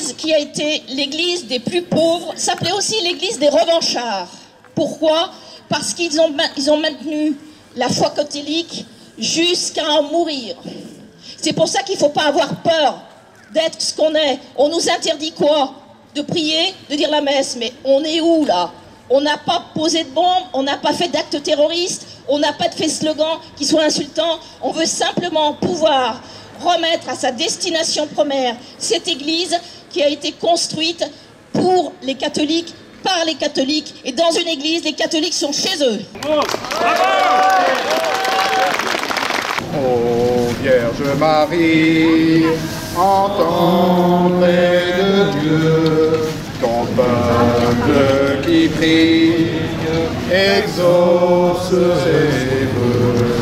église qui a été l'église des plus pauvres s'appelait aussi l'église des revanchards. Pourquoi? Parce qu'ils ont maintenu la foi catholique jusqu'à en mourir. C'est pour ça qu'il ne faut pas avoir peur d'être ce qu'on est. On nous interdit quoi? De prier, de dire la messe. Mais on est où là? On n'a pas posé de bombes, on n'a pas fait d'actes terroristes, on n'a pas fait slogans qui soient insultants. On veut simplement pouvoir remettre à sa destination première cette église qui a été construite pour les catholiques, par les catholiques. Et dans une église, les catholiques sont chez eux. Ô Vierge Marie, entends près de Dieu ton peuple qui prie, exauce ses vœux.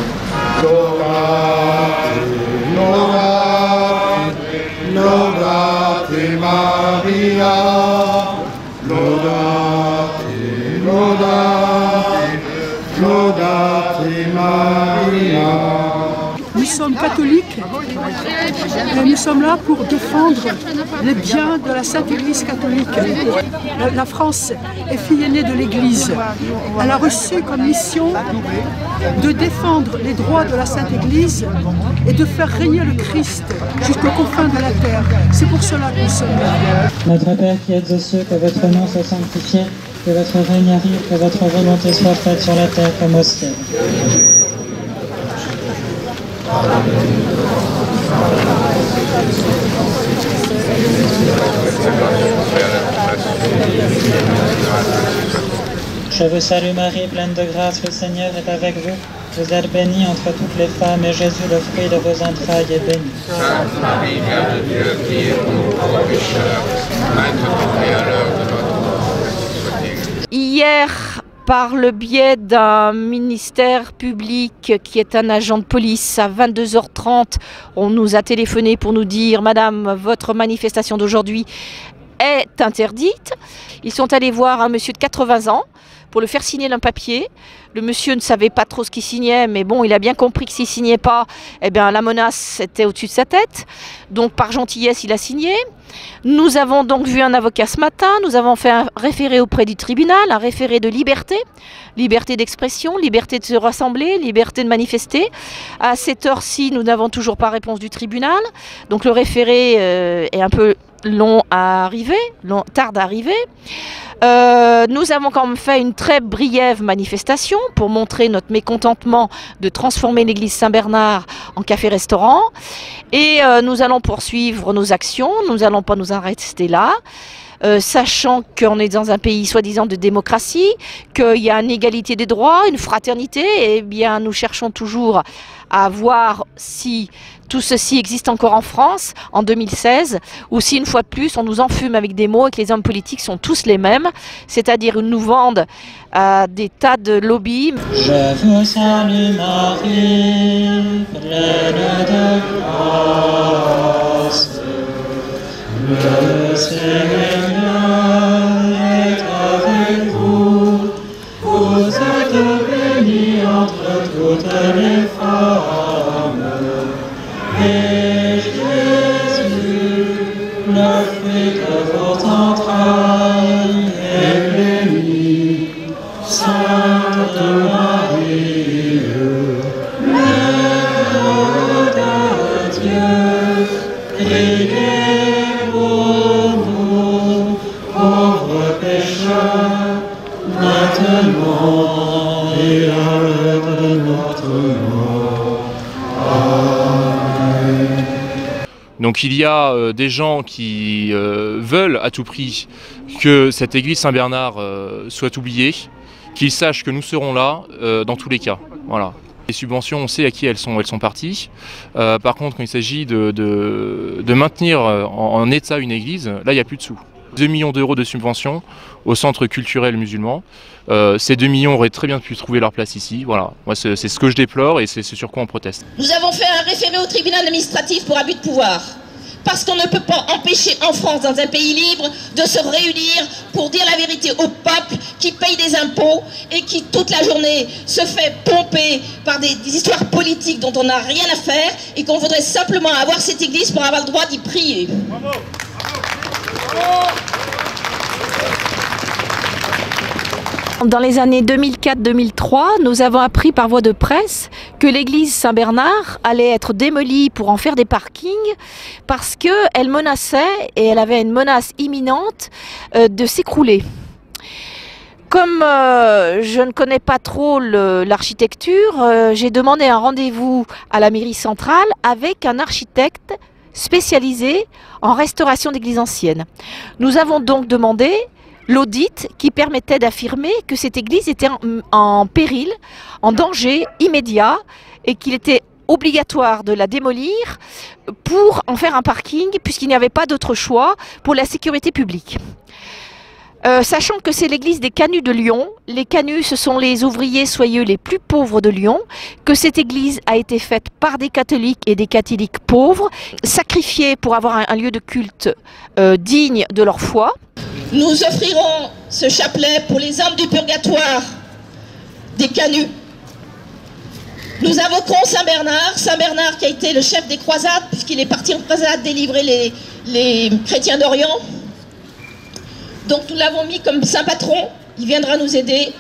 Laudate Maria, laudate Maria. Nous sommes catholiques et nous sommes là pour défendre les biens de la Sainte Église catholique. La France est fille aînée de l'Église. Elle a reçu comme mission de défendre les droits de la Sainte Église et de faire régner le Christ jusqu'aux confins de la terre. C'est pour cela que nous sommes là. Notre Père qui êtes aux cieux, que votre nom soit sanctifié, que votre règne arrive, que votre volonté soit faite sur la terre comme au ciel. Je vous salue Marie, pleine de grâce, le Seigneur est avec vous. Vous êtes bénie entre toutes les femmes, et Jésus, le fruit de vos entrailles, est béni. Sainte Marie, Mère de Dieu, priez pour nous pauvres pécheurs, maintenant et à l'heure de notre mort. Hier, par le biais d'un ministère public qui est un agent de police, à 22h30, on nous a téléphoné pour nous dire « Madame, votre manifestation d'aujourd'hui est interdite ». Ils sont allés voir un monsieur de 80 ans pour le faire signer d'un papier. Le monsieur ne savait pas trop ce qu'il signait, mais bon, il a bien compris que s'il ne signait pas, eh bien, la menace était au-dessus de sa tête. Donc, par gentillesse, il a signé. Nous avons donc vu un avocat ce matin. Nous avons fait un référé auprès du tribunal, un référé de liberté. Liberté d'expression, liberté de se rassembler, liberté de manifester. À cette heure-ci, nous n'avons toujours pas réponse du tribunal. Donc, le référé est un peu long à arriver, tarde à arriver. Nous avons quand même fait une très briève manifestation pour montrer notre mécontentement de transformer l'église Saint-Bernard en café-restaurant. Et nous allons poursuivre nos actions, nous n'allons pas nous arrêter là. Sachant qu'on est dans un pays soi-disant de démocratie, qu'il y a une égalité des droits, une fraternité, eh bien nous cherchons toujours à voir si tout ceci existe encore en France en 2016, ou si une fois de plus on nous enfume avec des mots et que les hommes politiques sont tous les mêmes, c'est-à-dire ils nous vendent des tas de lobbies. Je vous salue Marie, pleine de grâce, le Seigneur est avec vous. Vous êtes bénie entre toutes les femmes, et Jésus, le fruit de vos entrailles, est béni. Sainte Marie, Mère de Dieu, priez pour nous, pauvres pécheurs, maintenant et à l'heure de notre mort. Amen. Donc il y a des gens qui veulent à tout prix que cette église Saint-Bernard soit oubliée, qu'ils sachent que nous serons là dans tous les cas. Voilà. Les subventions, on sait à qui elles sont parties. Par contre, quand il s'agit de maintenir en état une église, là il n'y a plus de sous. 2 millions d'euros de subventions au centre culturel musulman. Ces 2 millions auraient très bien pu trouver leur place ici. Voilà. Moi, c'est ce que je déplore et c'est sur quoi on proteste. Nous avons fait un référé au tribunal administratif pour abus de pouvoir. Parce qu'on ne peut pas empêcher en France, dans un pays libre, de se réunir pour dire la vérité au peuple qui paye des impôts et qui toute la journée se fait pomper par des histoires politiques dont on n'a rien à faire et qu'on voudrait simplement avoir cette église pour avoir le droit d'y prier. Bravo. Bravo. Dans les années 2004-2003, nous avons appris par voie de presse que l'église Saint-Bernard allait être démolie pour en faire des parkings parce qu'elle menaçait, et elle avait une menace imminente, de s'écrouler. Comme je ne connais pas trop l'architecture, j'ai demandé un rendez-vous à la mairie centrale avec un architecte spécialisé en restauration d'églises anciennes. Nous avons donc demandé l'audit qui permettait d'affirmer que cette église était en péril, en danger immédiat et qu'il était obligatoire de la démolir pour en faire un parking puisqu'il n'y avait pas d'autre choix pour la sécurité publique. Sachant que c'est l'église des Canuts de Lyon, les Canuts ce sont les ouvriers soyeux les plus pauvres de Lyon, que cette église a été faite par des catholiques et des catholiques pauvres, sacrifiés pour avoir un lieu de culte digne de leur foi. Nous offrirons ce chapelet pour les âmes du purgatoire des Canuts. Nous invoquerons Saint-Bernard qui a été le chef des croisades, puisqu'il est parti en croisade délivrer les chrétiens d'Orient. Donc nous l'avons mis comme saint patron, il viendra nous aider.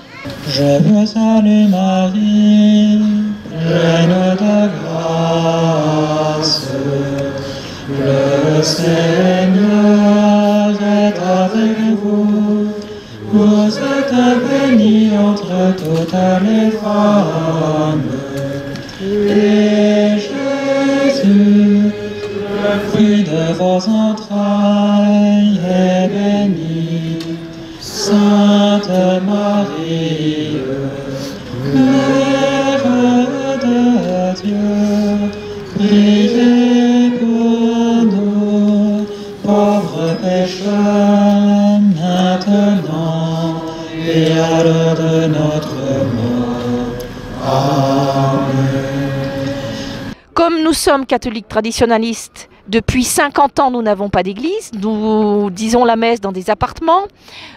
Je vous salue Marie, pleine de grâce, le Seigneur est avec vous. Vous êtes bénie entre toutes les femmes, et Jésus, le fruit de vos entrailles, est béni. Sainte Marie, Mère de Dieu, priez pour nous, pauvres pécheurs, maintenant et à l'heure de notre mort. Amen. Comme nous sommes catholiques traditionnalistes, depuis 50 ans, nous n'avons pas d'église. Nous disons la messe dans des appartements,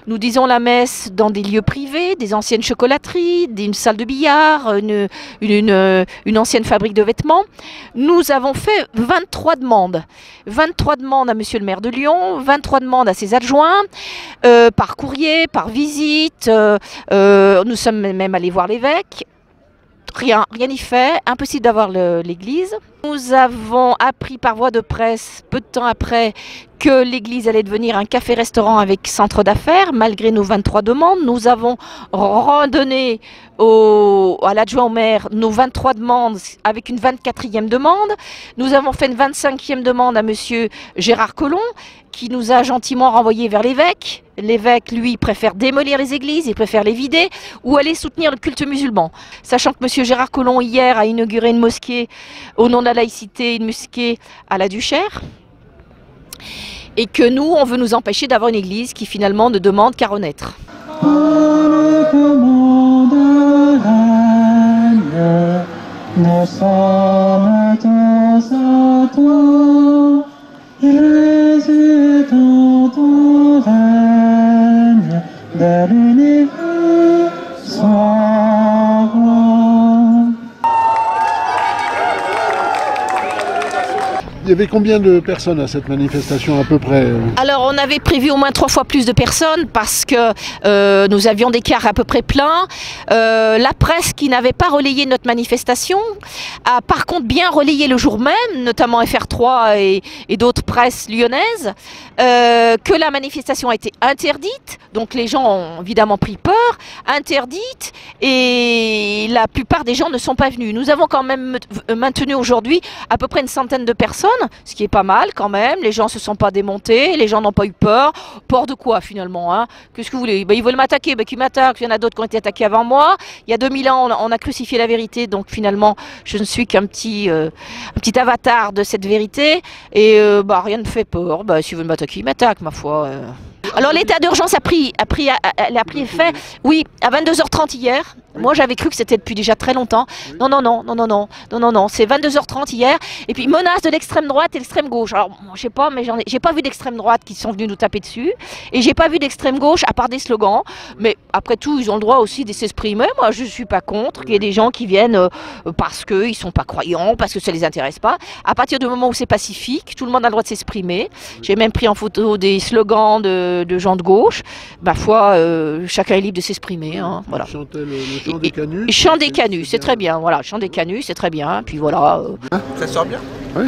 nous disons la messe dans des lieux privés, des anciennes chocolateries, une salle de billard, une ancienne fabrique de vêtements. Nous avons fait 23 demandes. 23 demandes à monsieur le maire de Lyon, 23 demandes à ses adjoints, par courrier, par visite. Nous sommes même allés voir l'évêque. Rien n'y fait, impossible d'avoir l'église. Nous avons appris par voie de presse, peu de temps après, que l'église allait devenir un café-restaurant avec centre d'affaires, malgré nos 23 demandes. Nous avons redonné à l'adjoint au maire nos 23 demandes avec une 24e demande. Nous avons fait une 25e demande à monsieur Gérard Collomb, qui nous a gentiment renvoyé vers l'évêque. L'évêque, lui, préfère démolir les églises, il préfère les vider ou aller soutenir le culte musulman. Sachant que monsieur Gérard Collomb, hier, a inauguré une mosquée au nom de la laïcité, une mosquée à la Duchère. Et que nous, on veut nous empêcher d'avoir une église qui finalement ne demande qu'à renaître. Nous sommes tous à toi, Jésus, dans ton règne, de l'univers, sois roi. Il y avait combien de personnes à cette manifestation à peu près? Alors on avait prévu au moins 3 fois plus de personnes parce que nous avions des cars à peu près pleins. La presse qui n'avait pas relayé notre manifestation a par contre bien relayé le jour même, notamment FR3 et d'autres presses lyonnaises, que la manifestation a été interdite. Donc les gens ont évidemment pris peur, interdite, et la plupart des gens ne sont pas venus. Nous avons quand même maintenu aujourd'hui à peu près une centaine de personnes, ce qui est pas mal quand même. Les gens se sont pas démontés, les gens n'ont pas eu peur. Peur de quoi finalement, hein? Qu'est-ce que vous voulez? Ils veulent m'attaquer, qu'ils m'attaquent. Il y en a d'autres qui ont été attaqués avant moi. Il y a 2000 ans, on a crucifié la vérité, donc finalement, je ne suis qu'un petit avatar de cette vérité. Et rien ne fait peur. S'ils veulent m'attaquer, ils m'attaquent, ma foi. Alors l'état d'urgence a pris effet, oui, à 22h30 hier. Moi j'avais cru que c'était depuis déjà très longtemps. Non, non, non, non, non, non, non, non, non. C'est 22h30 hier. Et puis menace de l'extrême droite et l'extrême gauche. Alors je sais pas, mais j'ai pas vu d'extrême droite qui sont venus nous taper dessus. Et j'ai pas vu d'extrême gauche à part des slogans. Mais après tout, ils ont le droit aussi de s'exprimer. Moi je suis pas contre qu'il y ait des gens qui viennent parce qu'ils sont pas croyants, parce que ça les intéresse pas. À partir du moment où c'est pacifique, tout le monde a le droit de s'exprimer. J'ai même pris en photo des slogans de gens de gauche. Ma foi, chacun est libre de s'exprimer. Hein, voilà. Chanter le chant des canuts. Chant des canuts, c'est très bien. Voilà, chant des canuts, c'est très bien. Puis voilà. Ça sort bien? Oui.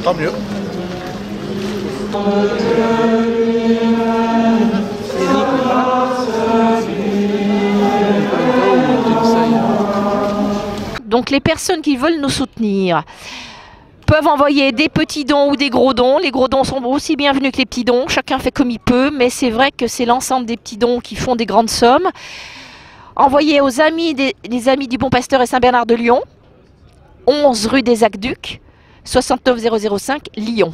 Tant mieux. Donc les personnes qui veulent nous soutenir peuvent envoyer des petits dons ou des gros dons. Les gros dons sont aussi bienvenus que les petits dons. Chacun fait comme il peut, mais c'est vrai que c'est l'ensemble des petits dons qui font des grandes sommes. Envoyez aux amis les amis du Bon Pasteur et Saint-Bernard de Lyon, 11 rue des Aqueducs, 69 005 Lyon.